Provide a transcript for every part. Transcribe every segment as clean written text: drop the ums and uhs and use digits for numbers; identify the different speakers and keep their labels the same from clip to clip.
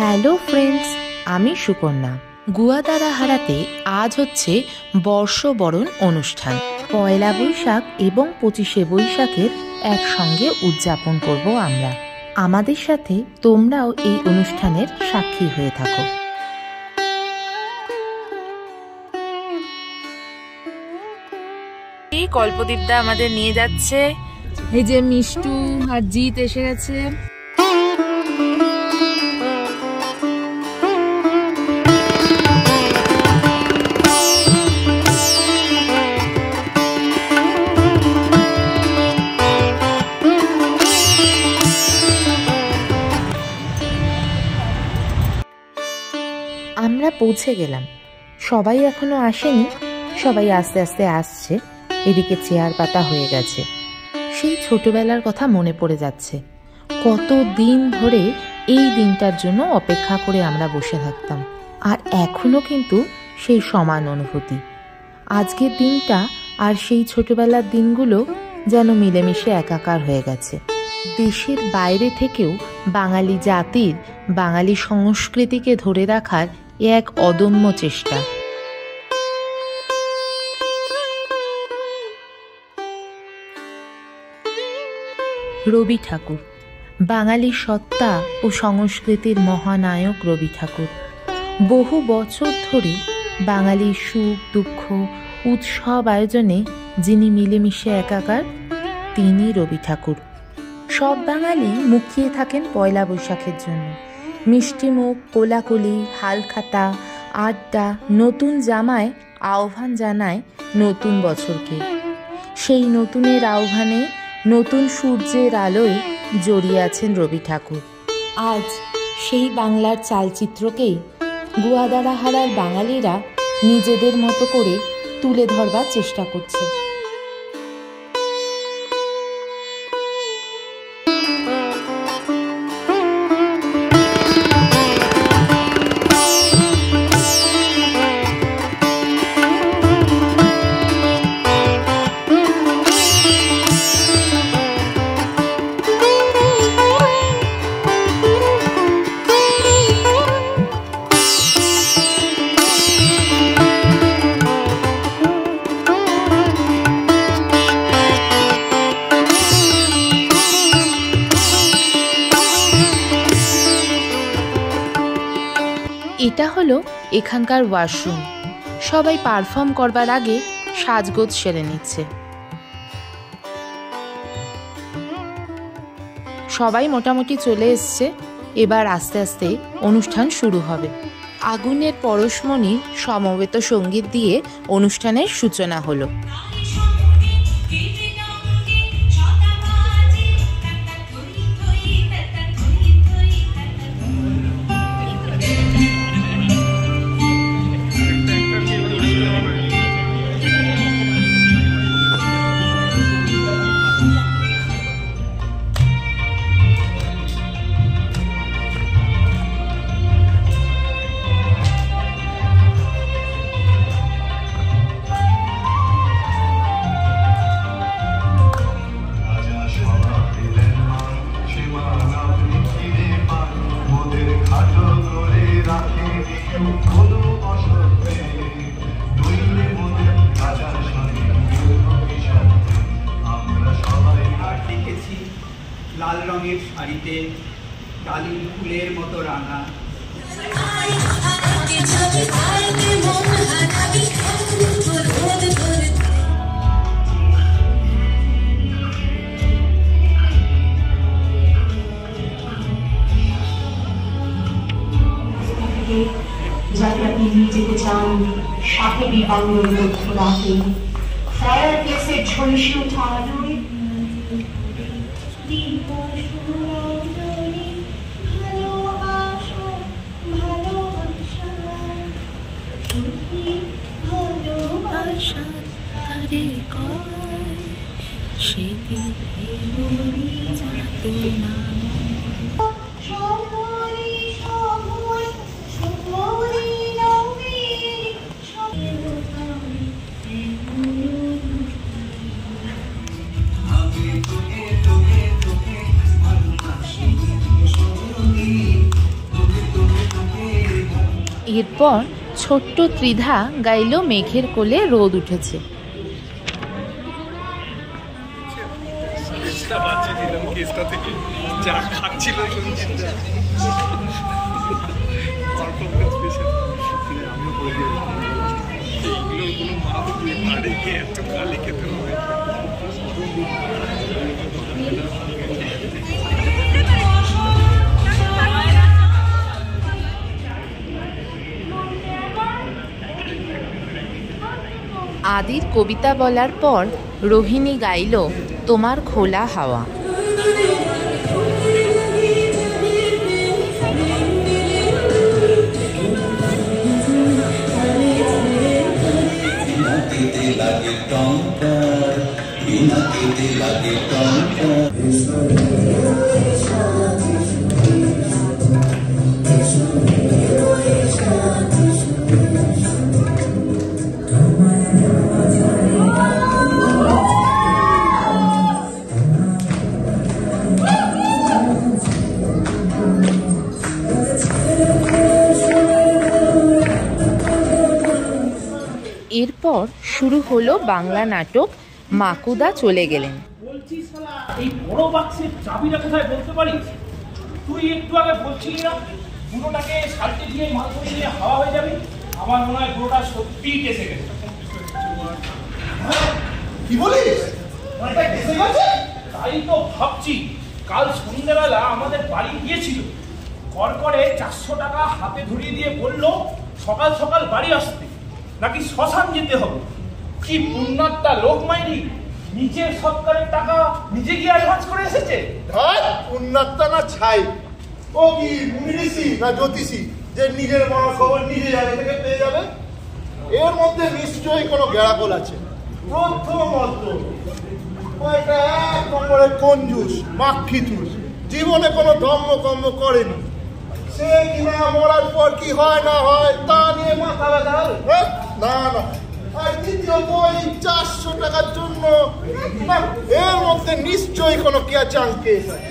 Speaker 1: Hello friends, আমি সুকন্যা। গুয়াদারাহারাতে আজ হচ্ছে বর্ষবরণ অনুষ্ঠান। পয়লা বৈশাখ এবং 25শে বৈশাখের একসঙ্গে উদযাপন করব আমরা। আমাদের সাথে তোমরাও এই অনুষ্ঠানের সাক্ষী হয়ে থাকো। এই কল্পদীপদা আমাদের নিয়ে যাচ্ছে। এই যে মিষ্টু আর জিৎ এসে গেছে। আমরা পৌঁছে গেলাম। সবাই এখনো আসেনি, সবাই আস্তে আস্তে আসছে। এদিকে চেয়ার পাতা হয়ে গেছে। সেই ছোটবেলার কথা মনে পড়ে যাচ্ছে। কত দিন ধরে এই দিনটার জন্য অপেক্ষা করে আমরা বসে থাকতাম, আর এখনো কিন্তু সেই সমান অনুভূতি। আজকের দিনটা আর সেই ছোটবেলার দিনগুলো যেন মিলেমিশে একাকার হয়ে গেছে। দেশের বাইরে থেকেও বাঙালি জাতির, বাঙালি সংস্কৃতিকে ধরে রাখার এক অদম্য চেষ্টা। রবি ঠাকুর, বাঙালি সত্তা ও সংস্কৃতির মহানায়ক রবি ঠাকুর। বহু বছর ধরে বাঙালির সুখ দুঃখ উৎসব আয়োজনে যিনি মিলেমিশে একাকার, তিনি রবি ঠাকুর। সব বাঙালি মুখিয়ে থাকেন পয়লা বৈশাখের জন্য। মিষ্টিমুখ, কোলাকুলি, হালখাতা, আড্ডা, নতুন জামায় আহ্বান জানায় নতুন বছরকে। সেই নতুনের আহ্বানে নতুন সূর্যের আলোয় জড়িয়ে আছেন রবি ঠাকুর। আজ সেই বাংলার চালচিত্রকেই গুয়াদারাহারার বাঙালিরা নিজেদের মতো করে তুলে ধরবার চেষ্টা করছে। এটা হলো এখানকার ওয়াশরুম। সবাই পারফর্ম করবার আগে সাজগোজ সেরে নিচ্ছে। সবাই মোটামুটি চলে এসছে। এবার আস্তে আস্তে অনুষ্ঠান শুরু হবে। আগুনের পরশমণি সমবেত সঙ্গীত দিয়ে অনুষ্ঠানের সূচনা হলো।
Speaker 2: লাল রঙের শাড়িতে ডালিম ফুলের মতো রাঙা,
Speaker 3: যাতে আপনি নিয়ে যেতে চান সাহেবী বাংলোর মধ্য রাতে, ফায়ার প্লেসের ঝলসে ওঠা আলোয়
Speaker 1: এরপর ছোট্ট ত্রিধা গাইল মেঘের কোলে রোদ উঠেছে। আদির কবিতা বলার পর রোহিণী গাইল তোমার খোলা হাওয়া। এরপর শুরু হলো বাংলা নাটক মাকুদা চলে গেলেন।
Speaker 4: এই বড় বাক্সের চাবিটা কোথায় বলতে পারিস? তুই একটু আগে বলছিলি না পুরোটাকে সাল্টে দিয়ে মাল করে দিয়ে হাওয়া হয়ে যাবে। আমার মনে হয় পুরোটা সত্যিই কেসে গেছে।
Speaker 5: কি বলিস?
Speaker 4: তাই তো ভাবছি। কাল সন্ধ্যেবেলা আমাদের বাড়ি গিয়েছিল, করে 400 টাকা হাতে ধরিয়ে দিয়ে বললো সকাল সকাল বাড়ি আসতে, নাকি শ্মশান যেতে হবে। কি পুণ্যাত্মা লোক মাইরি, নিজের সরকারের টাকা নিজে গিয়ে অ্যাডভান্স করে এসেছে।
Speaker 5: ধর পুণ্যাত্মা না ছাই, ও কি মুনিঋষি না জ্যোতিষী যে নিজের বড় খবর নিজে আগে থেকে পেয়ে যাবে? এর মধ্যে নিশ্চয়ই কোনো গেড়াকোল আছে। প্রথমত ওইটা এক নম্বরে কঞ্জুস মাক্ষিতুস, জীবনে কোনো ধর্মকর্ম করেনি। সে কিনা মরার পর কি হয় না হয় তা নিয়ে মাথা ব্যথা। না না, আর দ্বিতীয়ত ওই 400 টাকার জন্য এর মধ্যে নিশ্চয়ই কোনো কেয়াচাং কেস আছে।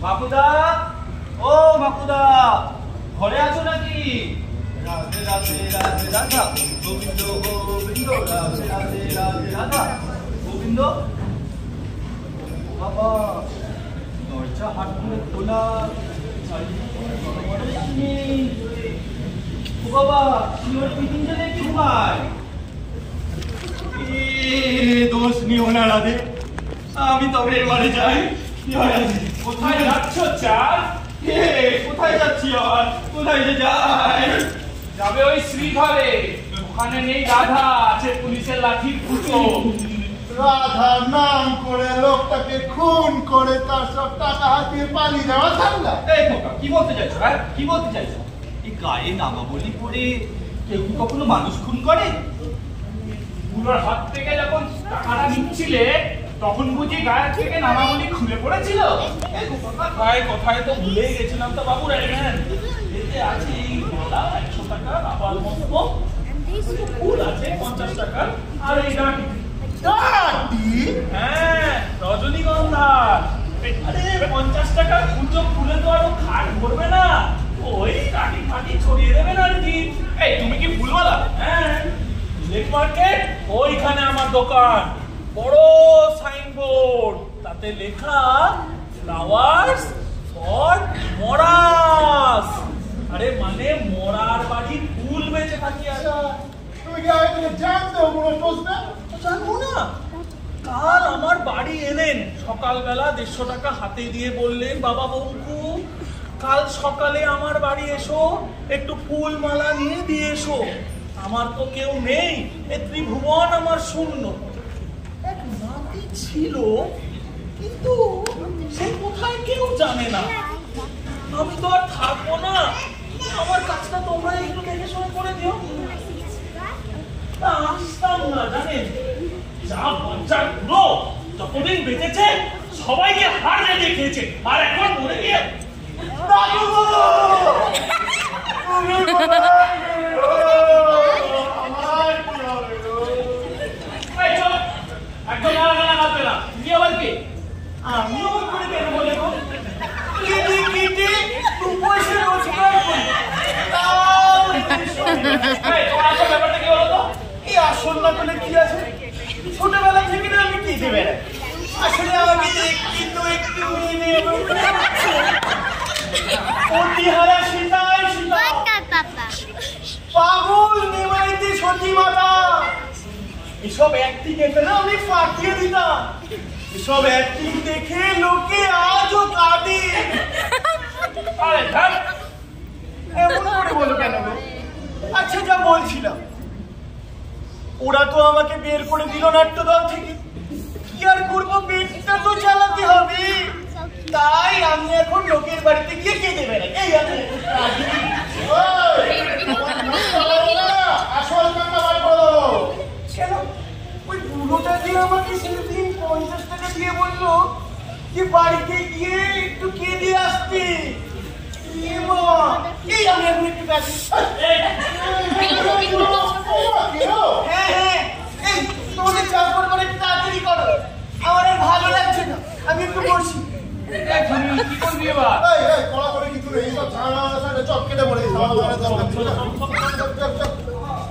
Speaker 4: মাকুদা, ও মাকুদা, ঘরে আছো নাকি? রাধে রাধে রাধে রাধা গোবিন্দ গোবিন্দ, রাধে রাধে রাধে রাধা গোবিন্দ। বাবা দরজা হাট করে খোলা, বাবা কি ওর পিটিং চলে কি ভাই? দোষ নিও না রাধে, আমি তবে এবারে যাই। কোথায় যাচ্ছ চার? কোথায় যাচ্ছি আর কোথায় যে যাই? যাবে ওই শ্রীঘরে, ওখানে নেই রাধা, আছে পুলিশের লাঠির ফুটো।
Speaker 5: রাধার নাম করে লোকটাকে খুন করে তার সব টাকা হাতিয়ে পালিয়ে যাওয়া ঠান্ডা।
Speaker 4: এই খোকা কি বলতে চাইছো? হ্যাঁ কি বলতে চাইছো? এই গায়ে নামাবলি পড়ে কেউ কি কখনো মানুষ খুন করে? পুরোর হাত থেকে যখন টাকাটা নিচ্ছিলে তখন বুঝি গায়ের থেকে নামাবলি খুলে পড়েছিল? কোথায় কোথায় তো ভুলেই গেছিলাম তো বাবু। এতে আছে এই মালা 100 টাকা, আবার মস্ত ফুল আছে 50 টাকা, আর এই ডাঁটি। হ্যাঁ রজনীগন্ধা। আরে 50 টাকার পুজো ফুলে তো আরো খাট ভরবে না, ওই কাটি ফাটি ছড়িয়ে দেবেন আর কি। এই তুমি কি ফুলওয়ালা? হ্যাঁ লেক মার্কেট, ওইখানে আমার দোকান। বড় সাইনবোর্ড, তাতে লেখা ফ্লাওয়ার্স ফর মরাস। আরে মানে মরার বাড়ির ফুল বেঁচে থাকি। আচ্ছা
Speaker 5: তুমি কি আগে থেকে জানতে কোনো প্রশ্ন?
Speaker 4: জানবো না? কাল আমার বাড়ি এলেন সকালবেলা 150 টাকা হাতে দিয়ে বললেন বাবা বঙ্কু কাল সকালে আমার বাড়ি এসো, একটু ফুল মালা নিয়ে দিয়ে এসো। আমার তো কেউ নেই, এ ত্রিভুবন আমার শূন্য। এক নাতি ছিল, কিন্তু সে কোথায় কেউ জানে না। আমি তো আর থাকবো না, আমার কাজটা তোমরা একটু দেখে শুনে করে দিও। আসতাম না জানেন, যা বাচ্চার গুলো যতদিন বেঁচেছে সবাইকে হারে দেখিয়েছে, আর এখন মরে গিয়ে আমি ব্যাপারটা কি বলো তো?
Speaker 2: এই আসল না বলে কি আছে, ছোটবেলা থেকে না আমি কেঁদে বেড়াই। আসলে আমি কিন্তু একটু অতিহারা সীতাই সীতা, পাগল নিমাইতে সতী মাতা, এসব অ্যাক্টিং এতে না আমি ফাটিয়ে দিতাম। এসব অ্যাক্টিং দেখে লোকে আজও কাঁদে।
Speaker 4: আরে ধ্যাৎ,
Speaker 2: এমন করে বলো কেন গো? আচ্ছা, যা বলছিলাম, ওরা তো আমাকে বের করে দিল নাট্যদল থেকে। কি আর করবো, পেটটা তো চালাতে হবে। তাই আমি এখন লোকের বাড়িতে গিয়ে কেঁদে বেড়াই। এই আমি
Speaker 5: আসল কান্না বার করো।
Speaker 2: কেন ওই বুড়োটা দিয়ে আমাকে সেদিন 50 টাকা দিয়ে বললো যে বাড়িতে গিয়ে একটু কেঁদে আসতে। এই আমি এখন একটু কাঁদি। হ্যাঁ, এই তোমাদের চাপ করে একটু তাড়াতাড়ি করো, আমার আর ভালো লাগছে না, আমি একটু বসি।
Speaker 4: কি করবি এবার?
Speaker 5: এই কলা করে কিছু নেই, সব ঝাড়া সাথে চপ কেটে পড়ে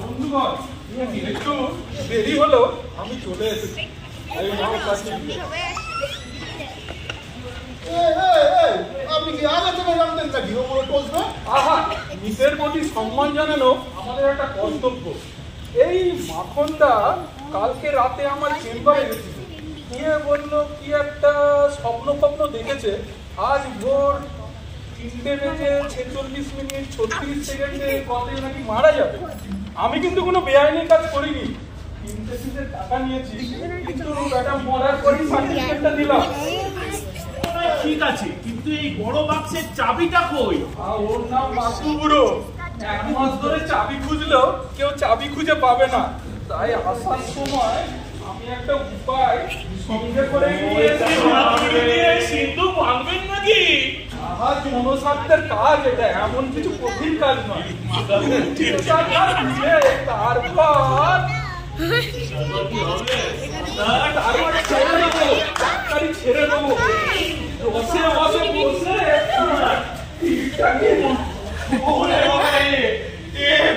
Speaker 4: বন্ধুগণ, একটু দেরি হলো, আমি চলে এসেছি।
Speaker 5: আপনি কি আগে থেকে জানতেন নাকি ও বড় টোসবে?
Speaker 4: আহা, নিজের প্রতি সম্মান জানানো আমাদের একটা কর্তব্য। এই মাখনদা কালকে রাতে আমার চেম্বারে গেছিল, গিয়ে বললো কি একটা স্বপ্ন দেখেছে। আজ ভোর 3:46 কবে নাকি মারা যাবে। আমি কিন্তু কোনো বেআইনি কাজ করিনি, 3 টাকা নিয়েছি, কিন্তু একটা মরার পরই সার্টিফিকেটটা দিলাম।
Speaker 2: ঠিক আছে, কিন্তু এই বড় বাক্সের চাবিটা কই?
Speaker 4: ওর নাম মাসু বুড়ো। 1 মাস ধরে চাবি খুঁজলেও কেউ চাবি খুঁজে পাবে না। তাই আসার সময় আমি একটা উপায় সঙ্গে করে নিয়ে এসেছি।
Speaker 2: সিন্ধু ভাঙবেন নাকি?
Speaker 4: আহা, জনস্বার্থের কাজ এটা, এমন কিছু কঠিন কাজ নয়। তারপর ছেড়ে দেবো বসে বসে বসে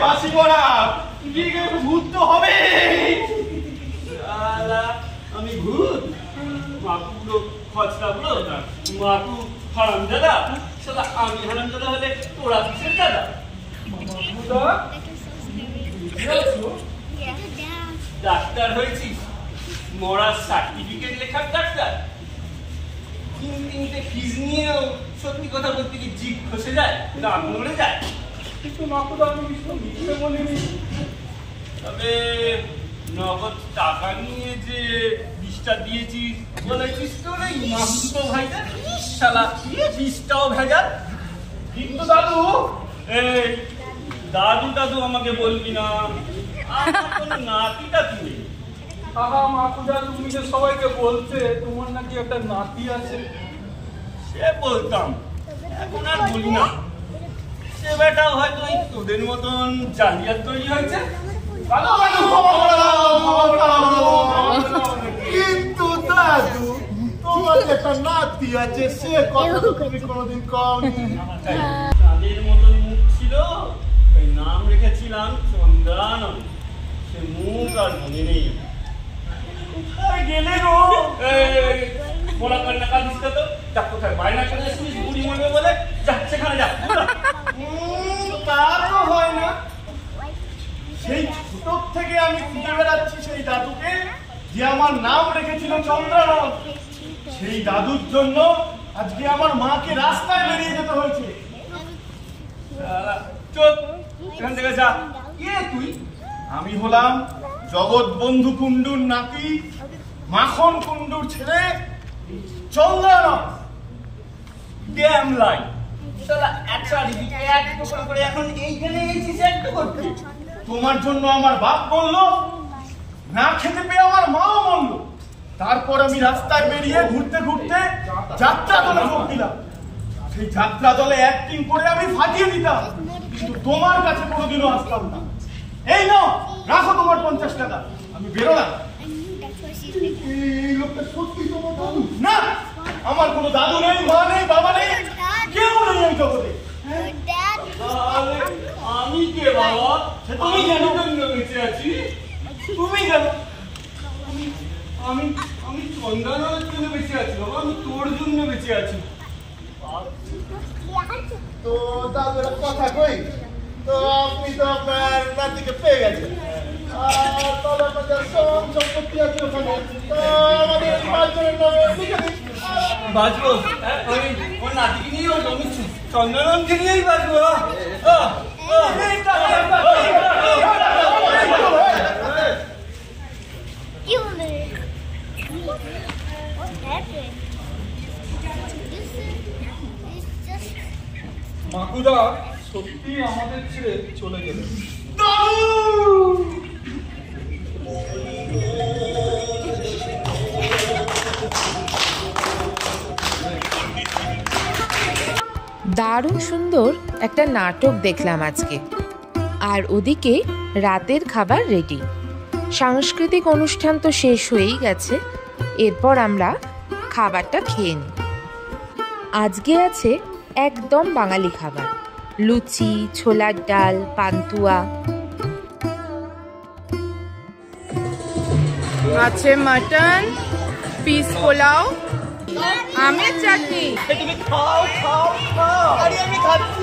Speaker 2: বাসি পড়া ভূত তো হবে। আমি ভূত? মাকুগুলো খচরা গুলো মাকু হারাম দাদা, সাদা আমি হারাম দাদা হলে তোরা কিসের দাদা? ডাক্তার হয়েছিস, মরার সার্টিফিকেট লেখার ডাক্তার। 3 ফিজ নিয়েও সত্যি কথা বলতে কি জিভ খসে যায়, দাম নড়ে যায়।
Speaker 4: কিন্তু মাকুদা, আমি কিছু মিথ্যে বলিনি।
Speaker 2: তবে নগদ টাকা নিয়ে যে বিষটা দিয়েছিস বলেছিস তো, ওই মাসুতো ভাইটা শালা বিষটাও ভেজাল। কিন্তু দাদু, এই দাদু আমাকে বলবি না, আমার কোনো নাতিটা তুই।
Speaker 4: আহা মাকুদা, তুমি যে সবাইকে বলতে তোমার নাকি একটা নাতি আছে।
Speaker 2: সে বলতাম, এখন আর বলি না। সে বেটাও হয়তো ওই তোদের মতন জালিয়াত তৈরি হয়েছে।
Speaker 5: কিন্তু দাদু, তোমার একটা নাতি আছে, সে কথা তুমি কোনোদিন কওনি।
Speaker 2: তাদের মতন মুখ ছিল, ওই নাম রেখেছিলাম চন্দ্রানন। সে মুখ আর মনে নেই। কোথায় গেলে গো? বলা কান্না কাঁদিস তো, যা কোথায় বায়না করে শুনিস বুড়ি মরবে বলে, যা সেখানে যা। তা তো হয় না। সেই ছোট থেকে আমি খুঁজে বেড়াচ্ছি সেই দাদুকে, যে আমার নাম রেখেছিল চন্দ্রানন। সেই দাদুর জন্য আজকে আমার মাকে রাস্তায় বেরিয়ে যেতে হয়েছে। চুপ, এখান থেকে যা। কে তুই? আমি হলাম জগৎ বন্ধু কুণ্ডুর নাতি, মাখন কুণ্ডুর ছেলে চন্দ্রানন। ড্যাম লাইন এখন এইখানে একটু করতে। তোমার জন্য আমার বাপ বললো, না খেতে পেয়ে আমার মাও বললো। তারপর আমি রাস্তায় বেরিয়ে ঘুরতে ঘুরতে যাত্রা দলে যোগ দিলাম। সেই যাত্রা দলে অ্যাক্টিং করে আমি ফাটিয়ে দিতাম, কিন্তু তোমার কাছে কোনোদিনও আসতাম না। এই নাও, রাখো তোমার 50 টাকা, আমি বেরোলাম। এই লোকটা সত্যি তোমার দাদু? না, আমার কোনো দাদু নেই, মা নেই, বাবা নেই, কেউ নেই এই জগতে। আমি কে বাবা? সে তো
Speaker 5: তো দাদু একটা কথা কই, তো আপনি তো আপনার নাতিকে পেয়ে গেছেন, আর তবে আপনাদের সব সম্পত্তি আছে ওখানে, তো আমাদের 5 জনের নামে লিখে দিন।
Speaker 2: বাঁচবো আমি ওর নাতিকে নিয়ে ওর জমি চন্দ্রনকে নিয়েই বাঁচবো।
Speaker 4: মাকুদা সত্যি আমাদের ছেড়ে চলে গেলেন।
Speaker 1: দারুণ সুন্দর একটা নাটক দেখলাম আজকে। আর ওদিকে রাতের খাবার রেডি। সাংস্কৃতিক অনুষ্ঠান তো শেষ হয়েই গেছে, এরপর আমরা খাবারটা খেয়ে নিই। আজকে আছে একদম বাঙালি খাবার, লুচি, ছোলার ডাল, পান্তুয়া,
Speaker 6: আছে মাটন, পিস পোলাও, আমের চাটনি।
Speaker 4: তুমি খাও খাও খাও।
Speaker 5: আরে আমি খাচ্ছি।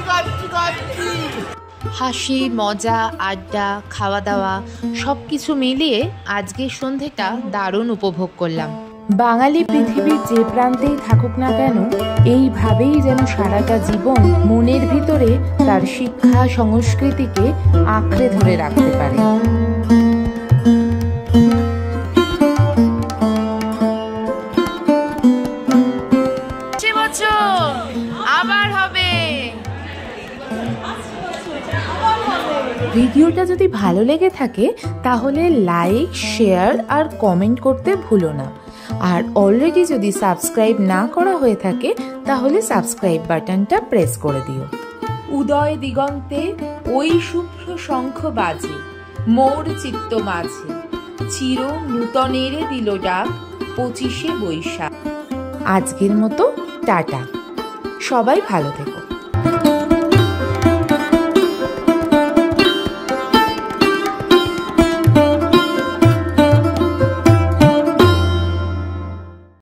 Speaker 1: হাসি, মজা, আড্ডা, খাওয়া দাওয়া সব কিছু মিলিয়ে আজকের সন্ধেটা দারুণ উপভোগ করলাম। বাঙালি পৃথিবীর যে প্রান্তেই থাকুক না কেন, এইভাবেই যেন সারাটা জীবন মনের ভিতরে তার শিক্ষা সংস্কৃতিকে আঁকড়ে ধরে রাখতে পারে।
Speaker 6: আবার হবে।
Speaker 1: ভিডিওটা যদি ভালো লেগে থাকে তাহলে লাইক, শেয়ার আর কমেন্ট করতে ভুলো না। আর অলরেডি যদি সাবস্ক্রাইব না করা হয়ে থাকে তাহলে সাবস্ক্রাইব বাটনটা প্রেস করে দিও। উদয় দিগন্তে ওই শুভ্র শঙ্খ বাজে, মোর চিত্ত মাঝে, চির নূতনের দিল ডাক 25শে বৈশাখ। আজকের মতো টাটা, সবাই ভালো থেকো।